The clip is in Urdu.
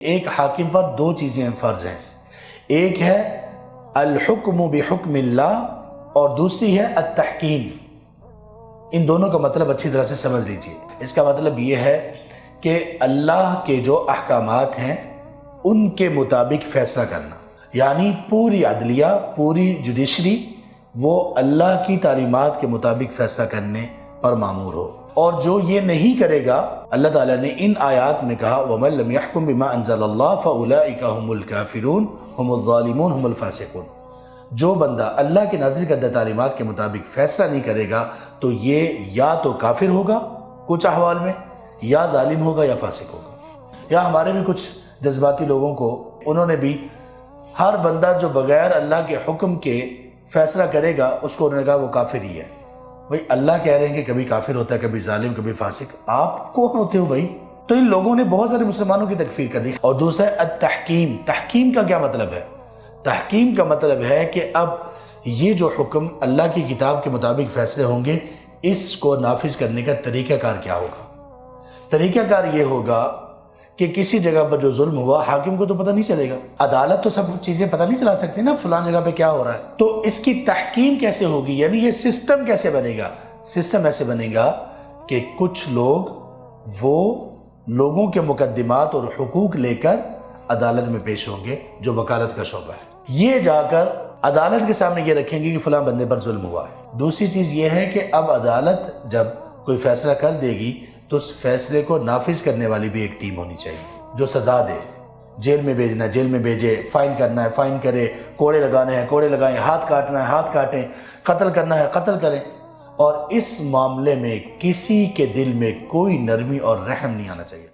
ایک حاکم پر دو چیزیں فرض ہیں، ایک ہے الحکم بحکم اللہ اور دوسری ہے التحکیم۔ ان دونوں کا مطلب اچھی طرح سے سمجھ لیجئے۔ اس کا مطلب یہ ہے کہ اللہ کے جو احکامات ہیں ان کے مطابق فیصلہ کرنا، یعنی پوری عدلیہ، پوری جوڈیشری وہ اللہ کی تعلیمات کے مطابق فیصلہ کرنے پر مامور ہو، اور جو یہ نہیں کرے گا، اللہ تعالیٰ نے ان آیات میں کہا وَمَن لَمْ يَحْكُمْ بِمَا أَنزَلَ اللَّهُ فَأُولَئِكَ هُمُ الْكَافِرُونَ هُمُ الظَّالِمُونَ هُمُ الْفَاسِقُونَ۔ جو بندہ اللہ کے نازل کردہ تعلیمات کے مطابق فیصلہ نہیں کرے گا تو یہ یا تو کافر ہوگا کچھ احوال میں، یا ظالم ہوگا، یا فاسق ہوگا۔ یا ہمارے بھی کچھ جذباتی لوگوں کو انہوں نے بھی ہر بندہ جو بغیر اللہ کے حکم کے فیصلہ کرے گا اس کو انہوں نے کہا وہ کافر ہی ہے۔ بھئی اللہ کہہ رہے ہیں کہ کبھی کافر ہوتا ہے، کبھی ظالم، کبھی فاسق، آپ کون ہوتے ہو بھائی؟ تو ان لوگوں نے بہت سارے مسلمانوں کی تکفیر کر دی۔ اور دوسرا ہے التحکیم۔ تحکیم کا کیا مطلب ہے؟ تحکیم کا مطلب ہے کہ اب یہ جو حکم اللہ کی کتاب کے مطابق فیصلے ہوں گے، اس کو نافذ کرنے کا طریقہ کار کیا ہوگا؟ طریقہ کار یہ ہوگا کہ کسی جگہ پر جو ظلم ہوا، حاکم کو تو پتہ نہیں چلے گا، عدالت تو سب چیزیں پتہ نہیں چلا سکتی نا فلان جگہ پہ کیا ہو رہا ہے، تو اس کی تحکیم کیسے ہوگی؟ یعنی یہ سسٹم کیسے بنے گا؟ سسٹم ایسے بنے گا کہ کچھ لوگ وہ لوگوں کے مقدمات اور حقوق لے کر عدالت میں پیش ہوں گے، جو وکالت کا شعبہ ہے، یہ جا کر عدالت کے سامنے یہ رکھیں گے کہ فلاں بندے پر ظلم ہوا ہے۔ دوسری چیز یہ ہے کہ اب عدالت جب کوئی فیصلہ کر دے گی تو اس فیصلے کو نافذ کرنے والی بھی ایک ٹیم ہونی چاہیے جو سزا دے، جیل میں بھیجنا ہے جیل میں بھیجے، فائن کرنا ہے فائن کرے، کوڑے لگانے ہیں کوڑے لگائیں، ہاتھ کاٹنا ہے ہاتھ کاٹیں، قتل کرنا ہے قتل کریں، اور اس معاملے میں کسی کے دل میں کوئی نرمی اور رحم نہیں آنا چاہیے۔